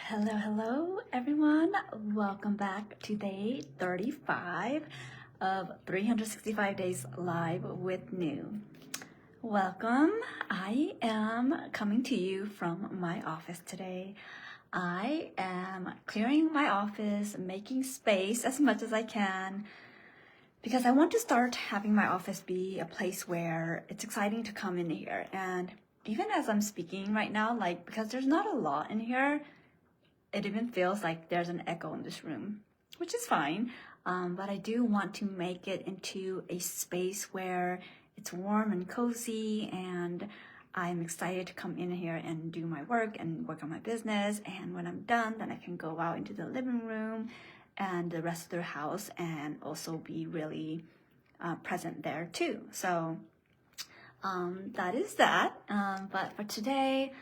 Hello everyone. Welcome back to day 35 of 365 Days Live with New. Welcome. I am coming to you from my office today. I am clearing my office, making space as much as I can, because I want to start having my office be a place where it's exciting to come in here. And even as I'm speaking right now, because there's not a lot in here, it even feels like there's an echo in this room, which is fine. But I do want to make it into a space where it's warm and cozy, and I'm excited to come in here and do my work and work on my business. And when I'm done, then I can go out into the living room and the rest of the house and also be really present there too. So that is that. But for today,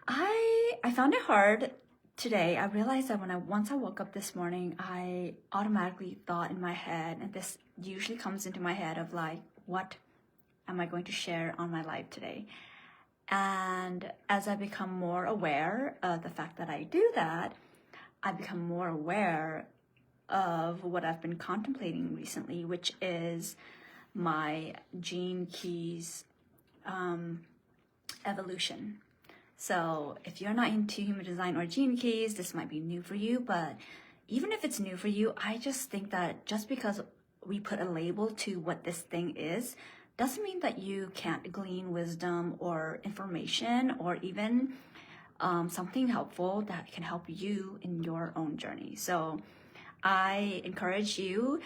I found it hard. Today, I realized that once I woke up this morning, I automatically thought in my head, and this usually comes into my head of what am I going to share on my live today? And as I become more aware of the fact that I do that, I become more aware of what I've been contemplating recently, which is my gene keys evolution. So if you're not into human design or gene keys, this might be new for you. But even if it's new for you, I just think that just because we put a label to what this thing is, doesn't mean that you can't glean wisdom or information or even something helpful that can help you in your own journey. So I encourage you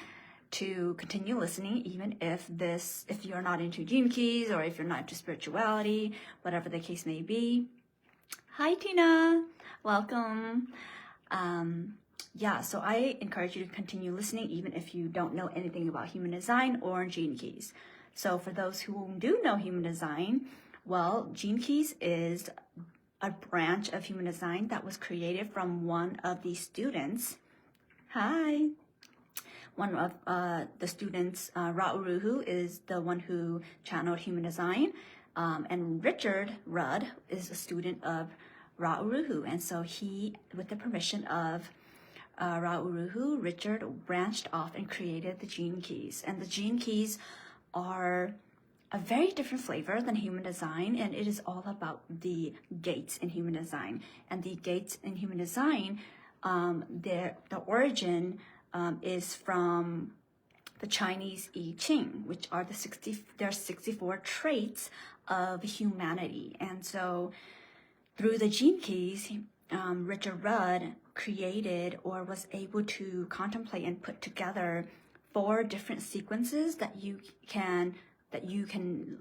to continue listening, even if you're not into gene keys or if you're not into spirituality, whatever the case may be. Hi, Tina. Welcome. So I encourage you to continue listening, even if you don't know anything about human design or gene keys. So for those who do know human design, well, gene keys is a branch of human design that was created from one of the students. Hi. One of the students, Ra'uruhu, is the one who channeled human design. And Richard Rudd is a student of Ra'uruhu. And so he, with the permission of Ra'uruhu, Richard branched off and created the gene keys. And the gene keys are a very different flavor than human design, and it is all about the gates in human design. And the gates in human design, the origin is from the Chinese I Ching, which are there are 64 traits of humanity. And so through the gene keys, Richard Rudd created or was able to contemplate and put together 4 different sequences that you can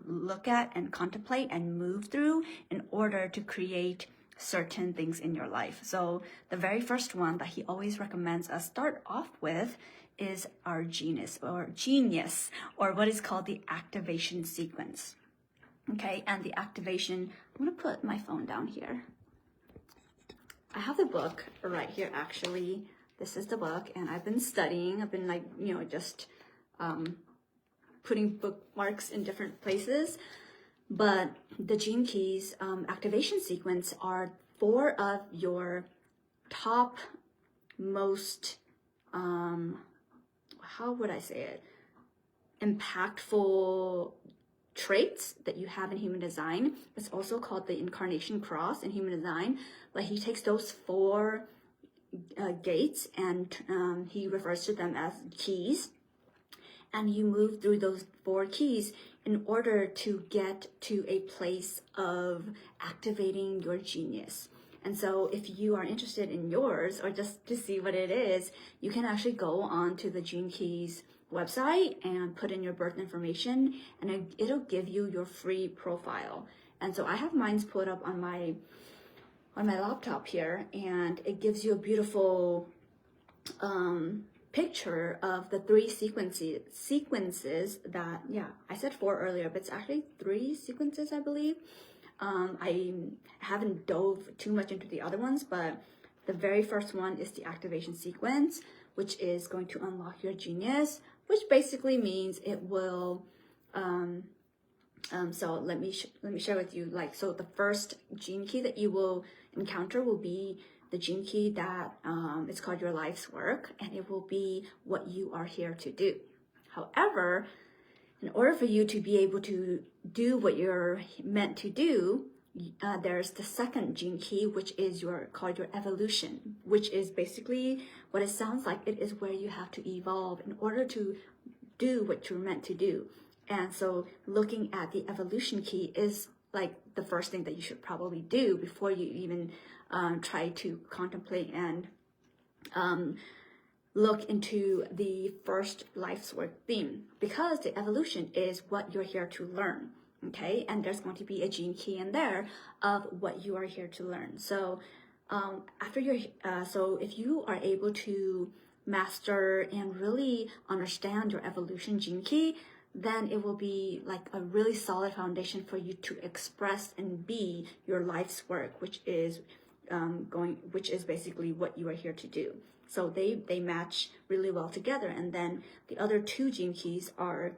look at and contemplate and move through in order to create certain things in your life. So the very first one that he always recommends us start off with is our genius, or what is called the activation sequence. Okay, and the activation, I'm gonna put my phone down here. I have the book right here, actually. This is the book, and I've been studying. I've been just putting bookmarks in different places. But the gene keys activation sequence are 4 of your top most, how would I say it, impactful traits that you have in human design. It's also called the incarnation cross in human design. But he takes those 4 gates and he refers to them as keys. And you move through those 4 keys in order to get to a place of activating your genius. And so if you are interested in yours, or just to see what it is, you can actually go on to the Gene Keys website and put in your birth information, and it'll give you your free profile. And so I have mine put up on my laptop here, and it gives you a beautiful picture of the 3 sequences that, I said 4 earlier, but it's actually 3 sequences, I believe. I haven't dove too much into the other ones, but the very first one is the activation sequence, which is going to unlock your genius, which basically means it will, so let me share with you, so the first gene key that you will encounter will be the gene key that it's called your life's work, and it will be what you are here to do. However, in order for you to be able to do what you're meant to do, there's the second gene key, which is called your evolution, which is basically what it sounds like. It is where you have to evolve in order to do what you're meant to do. And so looking at the evolution key is like the first thing that you should probably do before you even try to contemplate and look into the first life's work theme, because the evolution is what you're here to learn. Okay, and there's going to be a gene key in there of what you are here to learn. So so if you are able to master and really understand your evolution gene key, then it will be like a really solid foundation for you to express and be your life's work, which is basically what you are here to do. So they match really well together. And then the other two gene keys are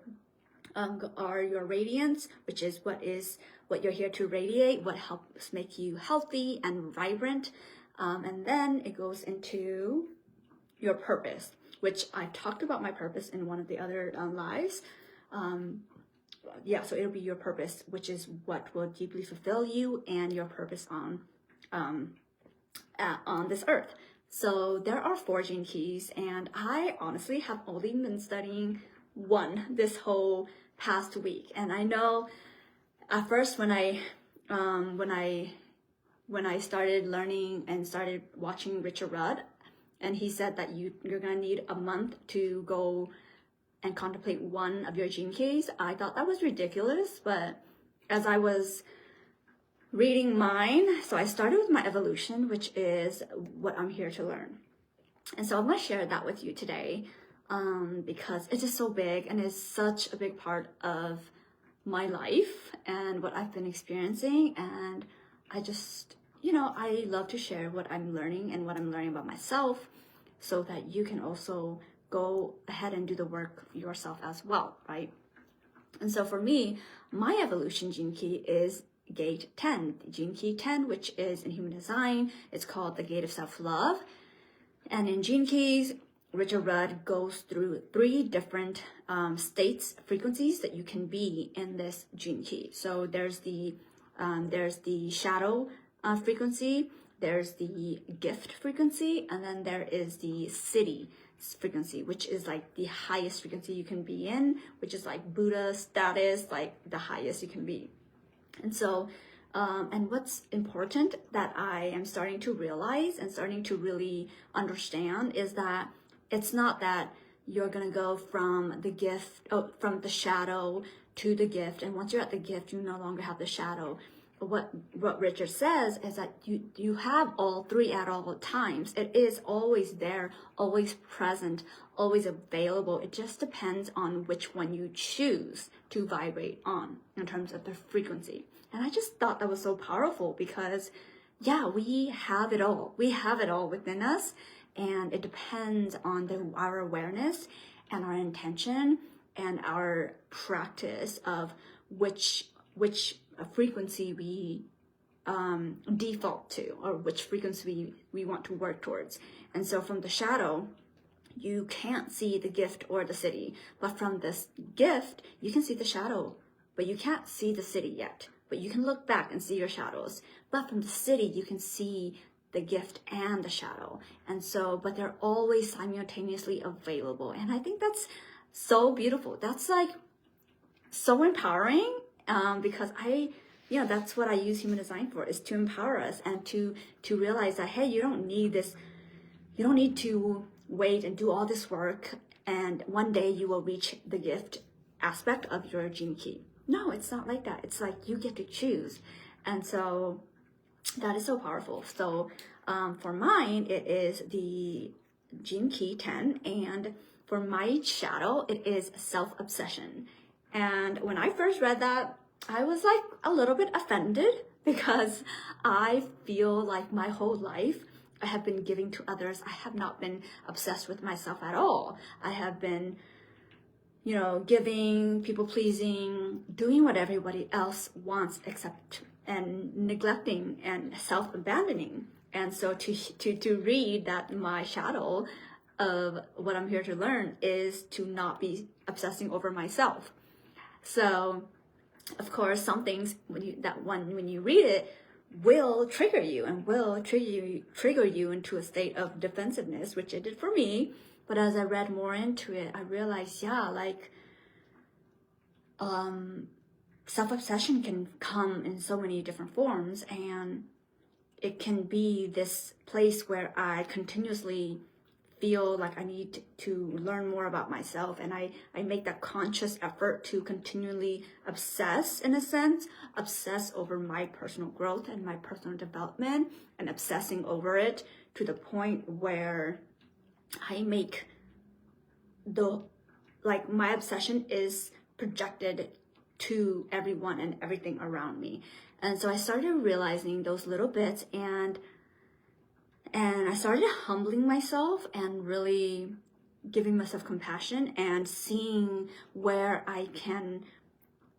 your radiance, which is what you're here to radiate, what helps make you healthy and vibrant. And then it goes into your purpose, which I talked about my purpose in one of the other lives. So it'll be your purpose, which is what will deeply fulfill you and your purpose on this earth. So there are 4 gene keys, and I honestly have only been studying one this whole past week. And I know at first when I started learning and started watching Richard Rudd, and he said that you're gonna need a month to go and contemplate one of your gene keys, I thought that was ridiculous. But as I was reading mine, so I started with my evolution, which is what I'm here to learn. And so I'm gonna share that with you today. Because it's just so big and it's such a big part of my life and what I've been experiencing. And I just, I love to share what I'm learning and what I'm learning about myself, so that you can also go ahead and do the work yourself as well, right? And so for me, my evolution gene key is gate 10, gene key 10, which is in human design, it's called the gate of self-love. And in gene keys, Richard Rudd goes through 3 different states, frequencies that you can be in this gene key. So there's the shadow frequency, there's the gift frequency, and then there is the city frequency, which is like the highest frequency you can be in, which is like Buddha status, like the highest you can be. And so, and what's important that I am starting to realize and starting to really understand is that it's not that you're going to go from the shadow to the gift. And once you're at the gift, you no longer have the shadow. What Richard says is that you have all 3 at all times. It is always there, always present, always available. It just depends on which one you choose to vibrate on in terms of the frequency. And I just thought that was so powerful because, yeah, we have it all. We have it all within us. And it depends on our awareness and our intention and our practice of which frequency we default to, or which frequency we want to work towards. And so from the shadow, you can't see the gift or the city. But from this gift, you can see the shadow, but you can't see the city yet. But you can look back and see your shadows. But from the city, you can see the gift and the shadow. And so, but they're always simultaneously available. And I think that's so beautiful. That's like so empowering, because that's what I use human design for, is to empower us and to realize that, hey, you don't need to wait and do all this work and one day you will reach the gift aspect of your gene key. No, it's not like that. It's like you get to choose. And so that is so powerful. So for mine, it is the gene key 10. And for my shadow, it is self-obsession. And when I first read that, I was like a little bit offended, because I feel like my whole life I have been giving to others. I have not been obsessed with myself at all. I have been, giving, people pleasing, doing what everybody else wants, and neglecting and self-abandoning. And so to read that my shadow of what I'm here to learn is to not be obsessing over myself. So, of course, some things when you read it will trigger you and will trigger you into a state of defensiveness, which it did for me. But as I read more into it, I realized, self-obsession can come in so many different forms, and it can be this place where I continuously feel like I need to learn more about myself, and I make that conscious effort to continually obsess, in a sense, obsess over my personal growth and my personal development, and obsessing over it to the point where I make my obsession is projected to everyone and everything around me. And so I started realizing those little bits, and I started humbling myself and really giving myself compassion and seeing where I can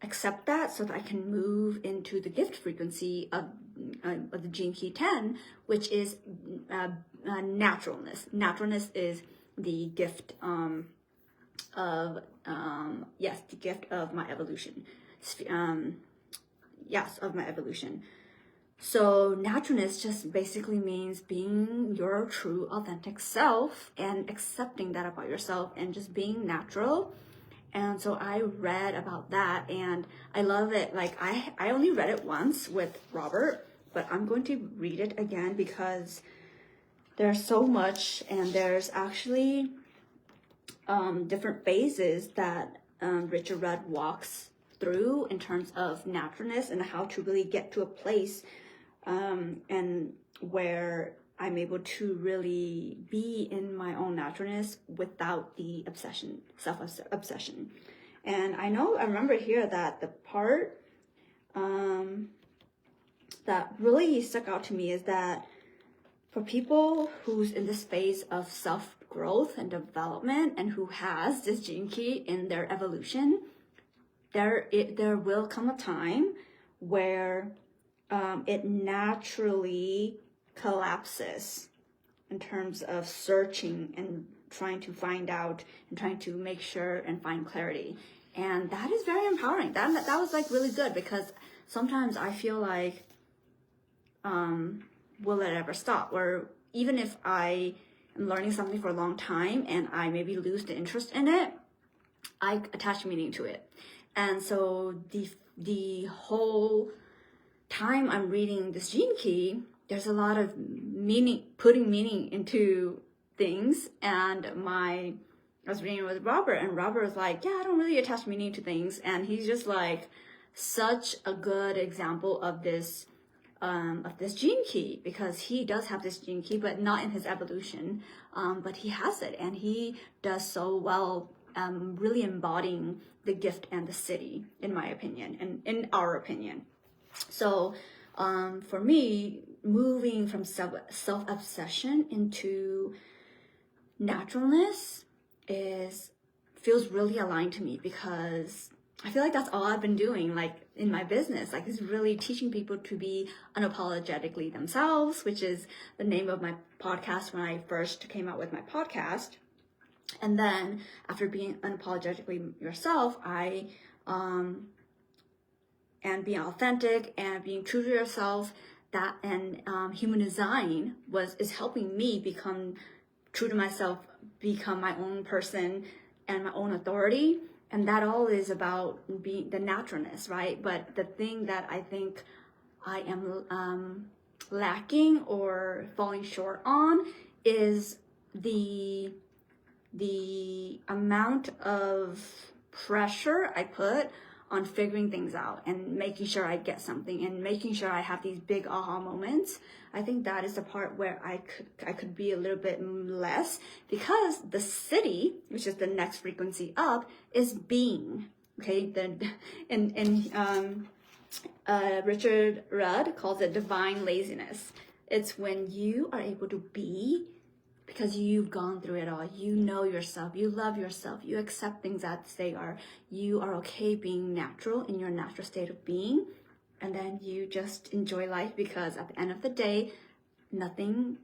accept that so that I can move into the gift frequency of the Gene Key 10, which is naturalness. Naturalness is the gift the gift of my evolution. Of my evolution. So naturalness just basically means being your true authentic self and accepting that about yourself and just being natural. And so I read about that and I love it. Like I only read it once with Robert, but I'm going to read it again because there's so much, and there's actually different phases that Richard Rudd walks through in terms of naturalness and how to really get to a place and where I'm able to really be in my own naturalness without the self-obsession. And I remember here that the part that really stuck out to me is that for people who's in this phase of self-growth and development and who has this gene key in their evolution, there will come a time where it naturally collapses in terms of searching and trying to find out and trying to make sure and find clarity. And that is very empowering. That was like really good, because sometimes I feel like, will it ever stop? Or even if I am learning something for a long time and I maybe lose the interest in it, I attach meaning to it. And so the whole time I'm reading this gene key, there's a lot of meaning, putting meaning into things. And I was reading with Robert, and Robert was like, I don't really attach meaning to things. And he's just like such a good example of this gene key, because he does have this gene key, but not in his evolution. But he has it, and he does so well, really embodying the gift and the city, in my opinion, and in our opinion. So for me, moving from self-obsession into naturalness feels really aligned to me, because I feel like that's all I've been doing, like in my business, like is really teaching people to be unapologetically themselves, which is the name of my podcast when I first came out with my podcast. And then after being unapologetically yourself, and being authentic and being true to yourself, human design is helping me become true to myself, become my own person and my own authority. And that all is about being the naturalness, right? But the thing that I think I am lacking or falling short on is the amount of pressure I put on figuring things out and making sure I get something and making sure I have these big aha moments. I think that is the part where I could be a little bit less, because the city, which is the next frequency up, is being. Okay, Richard Rudd calls it divine laziness. It's when you are able to be, because you've gone through it all. You know yourself, you love yourself, you accept things as they are. You are okay being natural in your natural state of being. And then you just enjoy life, because at the end of the day, nothing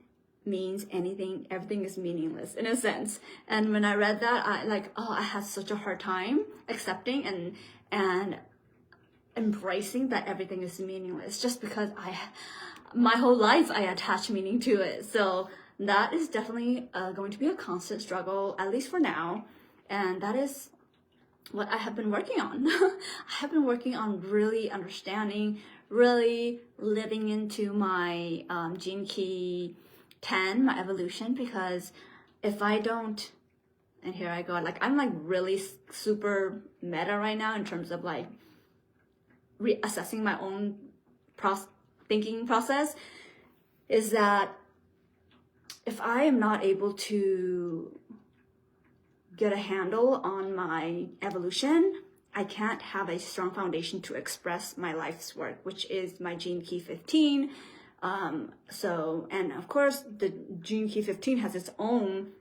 means anything, everything is meaningless in a sense. And when I read that, I had such a hard time accepting and embracing that everything is meaningless, just because my whole life I attach meaning to it. So that is definitely going to be a constant struggle, at least for now. And that is what I have been working on. I have been working on really understanding, really living into my gene key 10, my evolution, because if I don't, and here I go, like I'm like really super meta right now in terms of like reassessing my own thinking process, is that if I am not able to get a handle on my evolution, I can't have a strong foundation to express my life's work, which is my gene key 15. And of course, the gene key 15 has its own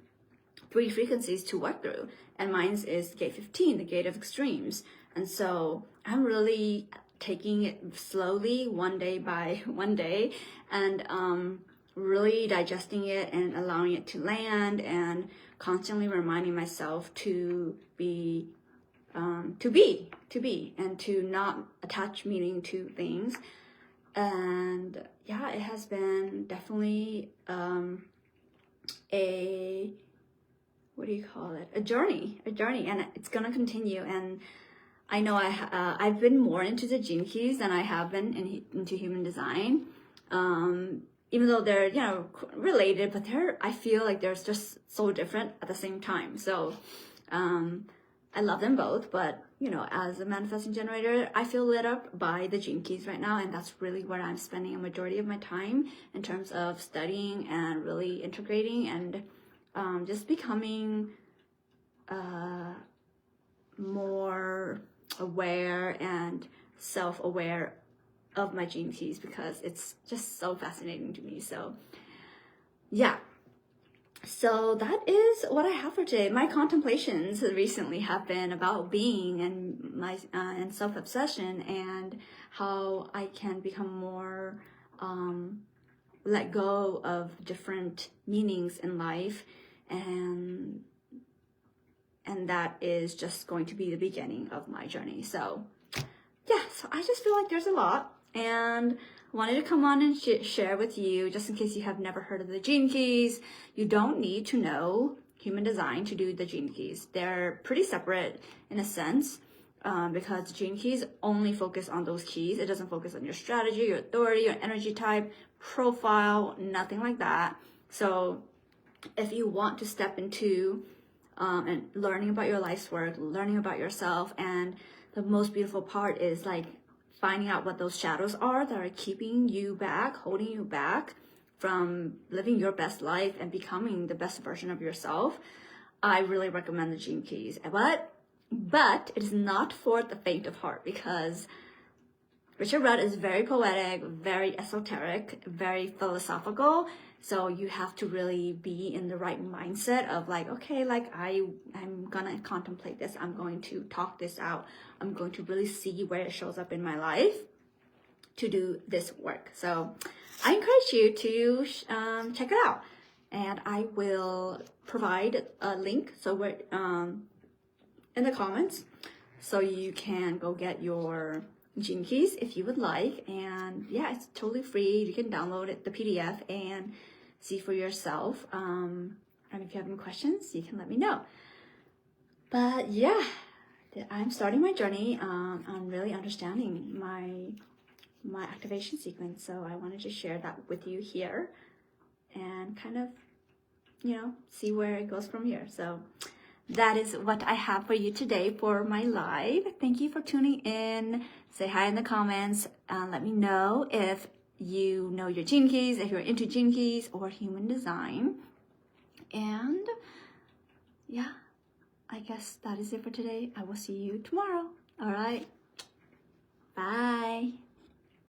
3 frequencies to work through, and mine is gate 15, the gate of extremes. And so I'm really taking it slowly, one day by one day, and really digesting it and allowing it to land, and constantly reminding myself to be, and to not attach meaning to things. And yeah, it has been definitely a journey, and it's gonna continue. And I know I've been more into the gene keys than I have been into human design. Even though they're, related, but I feel like they're just so different at the same time. So I love them both, but as a manifesting generator, I feel lit up by the gene keys right now, and that's really where I'm spending a majority of my time in terms of studying and really integrating and just becoming more aware and self-aware of my gene keys, because it's just so fascinating to me. So yeah, so that is what I have for today. My contemplations recently have been about being and my and self-obsession, and how I can become more let go of different meanings in life, and that is just going to be the beginning of my journey. So yeah, so I just feel like there's a lot, and wanted to come on and share with you, just in case you have never heard of the gene keys. You don't need to know human design to do the gene keys. They're pretty separate in a sense, because gene keys only focus on those keys. It doesn't focus on your strategy, your authority, your energy type, profile, nothing like that. So if you want to step into and learning about your life's work, learning about yourself, and the most beautiful part is like finding out what those shadows are that are keeping you back, holding you back from living your best life and becoming the best version of yourself, I really recommend the gene keys. But it is not for the faint of heart, because Richard Rudd is very poetic, very esoteric, very philosophical. So you have to really be in the right mindset of like, okay, like I'm gonna contemplate this. I'm going to talk this out. I'm going to really see where it shows up in my life to do this work. So I encourage you to check it out, and I will provide a link in the comments, so you can go get your gene keys if you would like. And yeah, it's totally free. You can download it, the PDF, and see for yourself. And if you have any questions, you can let me know. But yeah, I'm starting my journey on really understanding my activation sequence. So I wanted to share that with you here, and kind of, see where it goes from here. So that is what I have for you today for my live. Thank you for tuning in. Say hi in the comments. Let me know if you know your gene keys, if you're into gene keys or human design. And yeah, I guess that is it for today. I will see you tomorrow. All right. Bye.